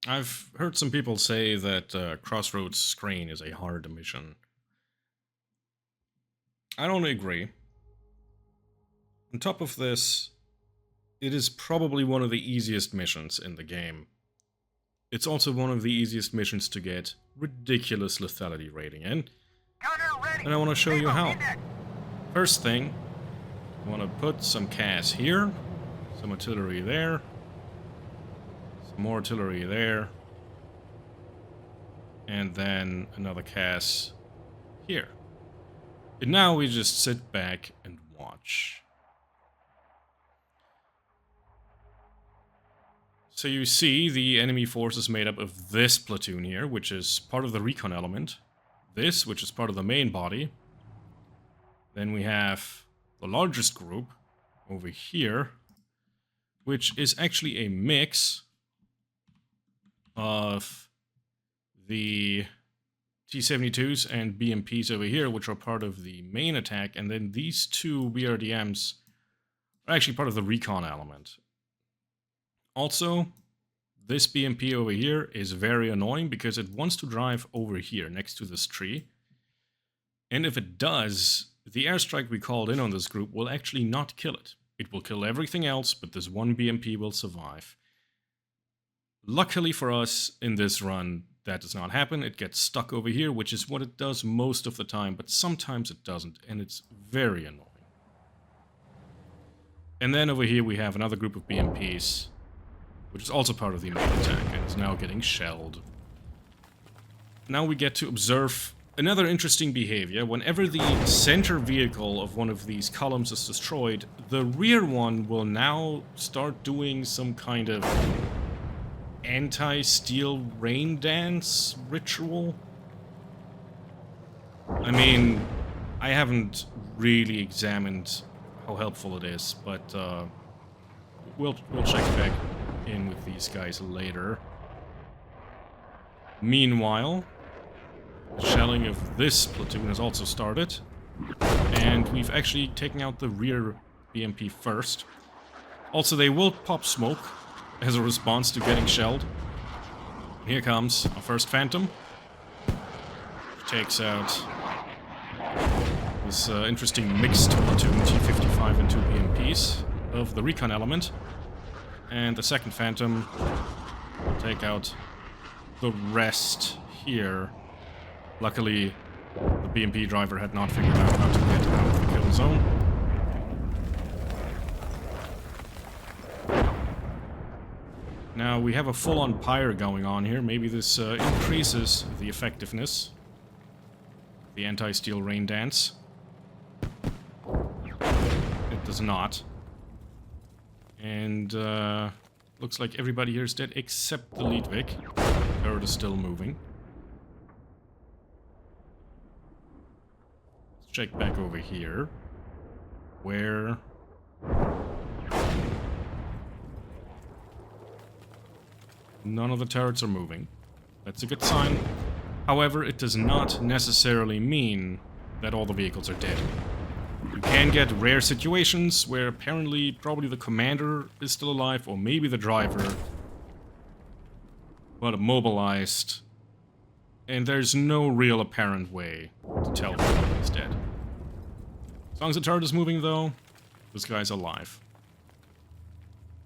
I've heard some people say that Crossroads Screen is a hard mission. I don't agree. On top of this, it is probably one of the easiest missions in the game. It's also one of the easiest missions to get ridiculous lethality rating in, and I want to show you how. First thing, I want to put some CAS here, some artillery there, some more artillery there, and then another CAS here. And now we just sit back and watch. So you see the enemy force is made up of this platoon here, which is part of the recon element. This, which is part of the main body. Then we have the largest group over here, which is actually a mix of the T-72s and BMPs over here, which are part of the main attack, and then these two BRDMs are actually part of the recon element. Also, this BMP over here is very annoying because it wants to drive over here next to this tree. And if it does, the airstrike we called in on this group will actually not kill it. It will kill everything else, but this one BMP will survive. Luckily for us, in this run, that does not happen. It gets stuck over here, which is what it does most of the time, but sometimes it doesn't, and it's very annoying. And then over here we have another group of BMPs, which is also part of the main attack, and is now getting shelled. Now we get to observe another interesting behavior. Whenever the center vehicle of one of these columns is destroyed, the rear one will now start doing some kind of anti-steel rain dance ritual. I mean, I haven't really examined how helpful it is, but we'll check back in with these guys later. Meanwhile, the shelling of this platoon has also started, and we've actually taken out the rear BMP first. Also, they will pop smoke as a response to getting shelled. Here comes our first Phantom. Takes out this interesting mixed platoon, T-55 and 2 BMPs of the recon element. And the second Phantom will take out the rest here. Luckily, the BMP driver had not figured out how to get out of the kill zone. Now, we have a full-on pyre going on here. Maybe this increases the effectiveness of the anti-steel rain dance. It does not. And looks like everybody here is dead except the Leadvik. The turret is still moving. Let's check back over here, where none of the turrets are moving. That's a good sign. However, it does not necessarily mean that all the vehicles are dead. You can get rare situations where apparently probably the commander is still alive, or maybe the driver, but immobilized, and there's no real apparent way to tell if he's dead. As long as the turret is moving, though, this guy's alive.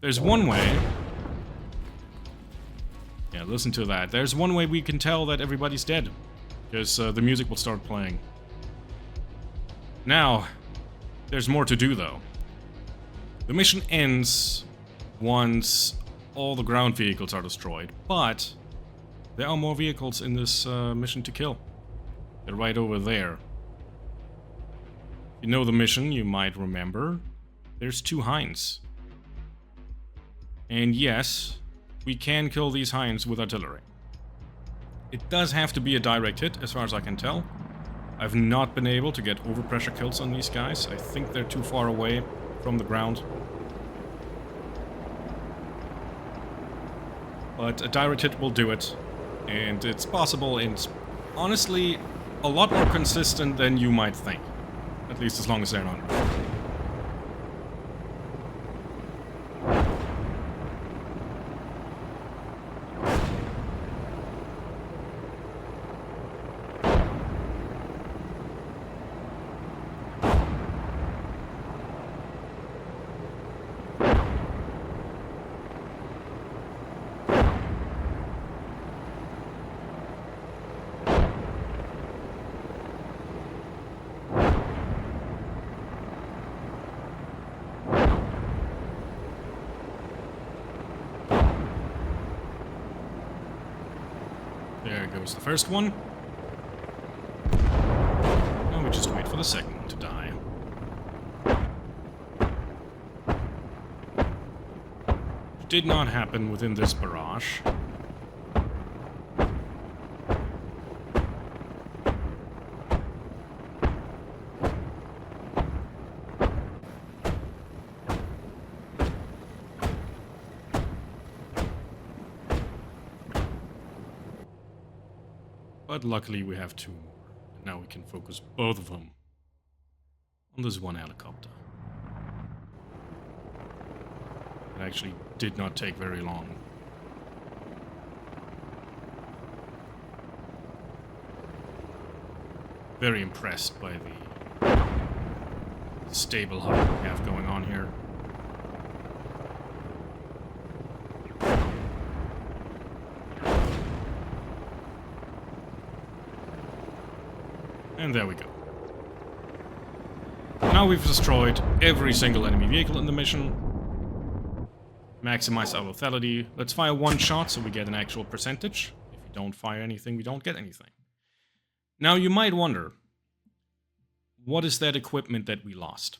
There's one way. Yeah, listen to that. There's one way we can tell that everybody's dead, because the music will start playing. Now, there's more to do, though. The mission ends once all the ground vehicles are destroyed, but there are more vehicles in this mission to kill. They're right over there. If you know the mission, you might remember there's 2 Hinds. And yes, we can kill these Hinds with artillery. It does have to be a direct hit, as far as I can tell. I've not been able to get overpressure kills on these guys. I think they're too far away from the ground. But a direct hit will do it. And it's possible, and honestly, a lot more consistent than you might think. At least as long as they're not. There goes the first one. Now we just wait for the second one to die. Which did not happen within this barrage. But luckily we have two more. And now we can focus both of them on this one helicopter. It actually did not take very long. Very impressed by the stable height we have going on here. And there we go. Now we've destroyed every single enemy vehicle in the mission. Maximize our lethality. Let's fire one shot so we get an actual percentage. If we don't fire anything, we don't get anything. Now you might wonder, what is that equipment that we lost?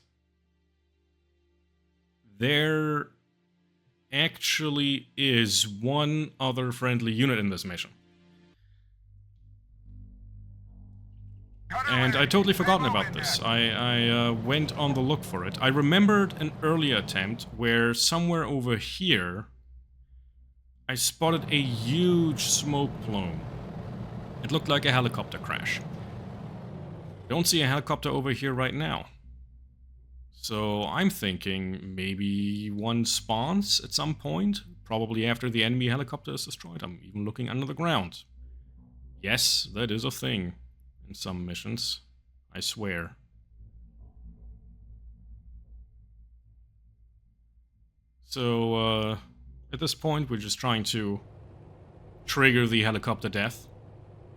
There actually is one other friendly unit in this mission. And I totally forgotten about this. I went on the look for it. I remembered an earlier attempt where somewhere over here I spotted a huge smoke plume. It looked like a helicopter crash. Don't see a helicopter over here right now. So I'm thinking maybe one spawns at some point, probably after the enemy helicopter is destroyed. I'm even looking under the ground. Yes, that is a thing. In some missions, I swear. So, at this point, we're just trying to trigger the helicopter death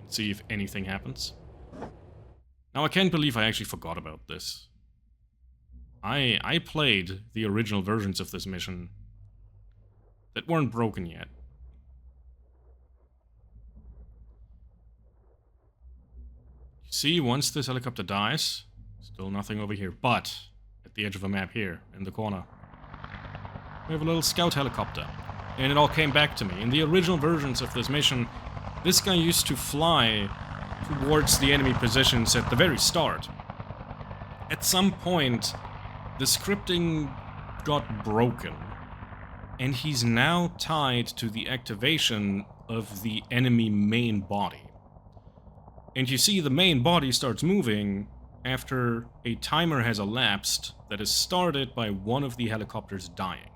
and see if anything happens. Now, I can't believe I actually forgot about this. I played the original versions of this mission that weren't broken yet. See, once this helicopter dies, still nothing over here, but at the edge of the map here, in the corner, we have a little scout helicopter. And it all came back to me. In the original versions of this mission, this guy used to fly towards the enemy positions at the very start. At some point, the scripting got broken, and he's now tied to the activation of the enemy main body. And you see the main body starts moving after a timer has elapsed that is started by one of the helicopters dying.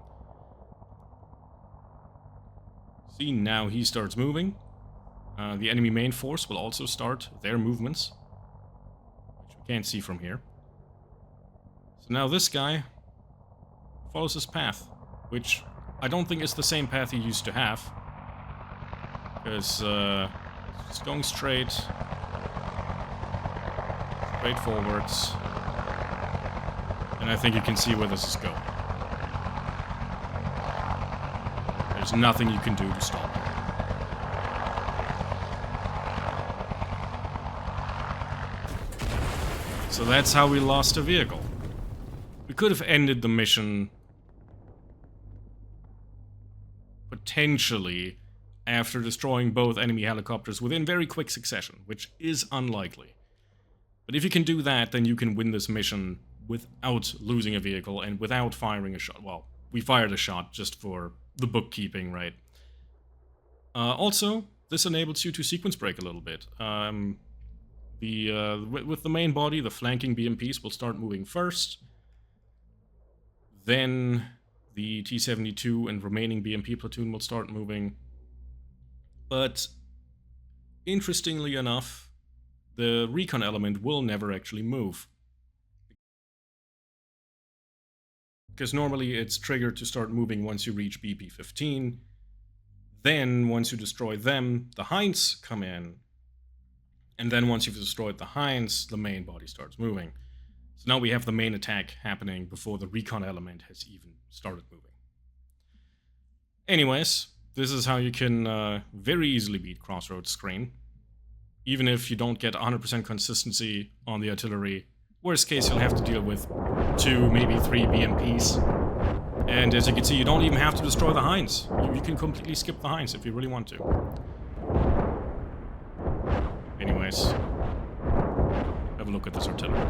See, now he starts moving. The enemy main force will also start their movements, which we can't see from here. So now this guy follows his path, which I don't think is the same path he used to have. Because it's going straight forwards, and I think you can see where this is going. There's nothing you can do to stop it. So that's how we lost a vehicle. We could have ended the mission potentially after destroying both enemy helicopters within very quick succession, which is unlikely. But if you can do that, then you can win this mission without losing a vehicle and without firing a shot. Well, we fired a shot just for the bookkeeping, right? Also, this enables you to sequence break a little bit. With the main body, the flanking BMPs will start moving first. Then the T-72 and remaining BMP platoon will start moving. But interestingly enough, the recon element will never actually move. Because normally it's triggered to start moving once you reach BP-15. Then, once you destroy them, the Hinds come in. And then once you've destroyed the Hinds, the main body starts moving. So now we have the main attack happening before the recon element has even started moving. Anyways, this is how you can very easily beat Crossroads Screen. Even if you don't get 100% consistency on the artillery, worst case you'll have to deal with 2, maybe 3 BMPs. And as you can see, you don't even have to destroy the Hinds. You can completely skip the Hinds if you really want to. Anyways, have a look at this artillery.